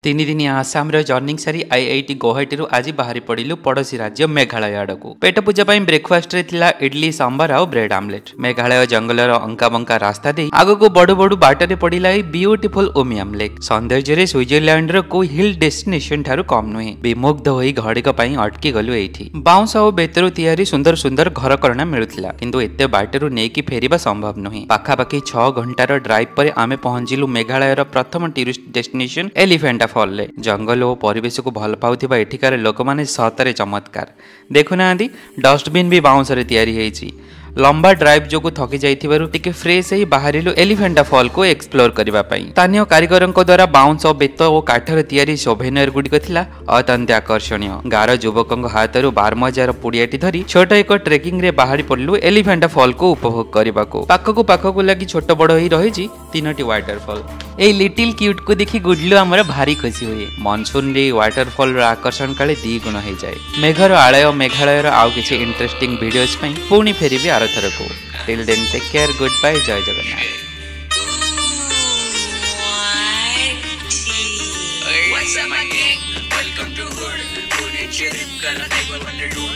तीन दिन आसाम जर्निंग सारी आईआईटी गुवाहाटी आज बाहरी पड़िलु पड़ोसी राज्य मेघालय आड़क पेट पूजा ब्रेकफास्ट इडली सांबर आउ ब्रेड आमलेट। मेघालय जंगलर अंका बंका रास्ता दे आगक बड़ू बड़ू बाटर पड़ा ब्यूटीफुल उमियम लेक सौंदर्य स्विट्जरलैंड को हिल डेस्टिनेशन ठारू कम नुहे। विमुग्ध होई घड़िक अटकी गलु एठी। बाउंस और बेतरु तैयारी सुंदर सुंदर घर करना मिलुथिला किंतु एते बाटरू नेकी फेरिबा संभव नुहे। पाखापाखि 6 घंटार ड्राइव पर आमे पहुंचिलु मेघालयर प्रथम टूरिस्ट डेस्टिनेशन एलिफेंटा फॉल ले। जंगल और परिवेश को भल पाउथिबा एठिकार लोक माने सतरे चमत्कार देखुना। डस्टबिन भी बाउंस रे तैयारी हेछि। लंबा ड्राइव जो थकी जाइथिबारु टिके फ्रेश ही बाहरिलु एलिफेंटा फॉल को एक्सप्लोर करबा पई। स्थानीय कारीगरों द्वारा बाउंस और बेत और काठर तैयारी सोभेनियर गुड़िक थिला अत्यंत आकर्षणीय। गार युवकों हाथरू 12,000 पुड़ियाटी धरी छोट एक ट्रेकिंग रे बाहरी पड़लु एलिफेंटा फॉल को उपभोग करने को। पाखकु लगी छोट बड़ ही रही 3टी वाटरफॉल। ए लिटिल क्यूट को देखि गुडलु आमर भारी खुशी हुए। मनसून रे वाटरफॉल आकर्षण काले 2 गुण हो जाए। मेघर आलय मेघालयर आउ किछि इंटरेस्टिंग वीडियोस पई पुणी फेरिबे आरथर को। Till then take care, good bye, जय Jagannath. What's up, my gang? Welcome to Hood. Pune Chirip, gonna take one 100 tour.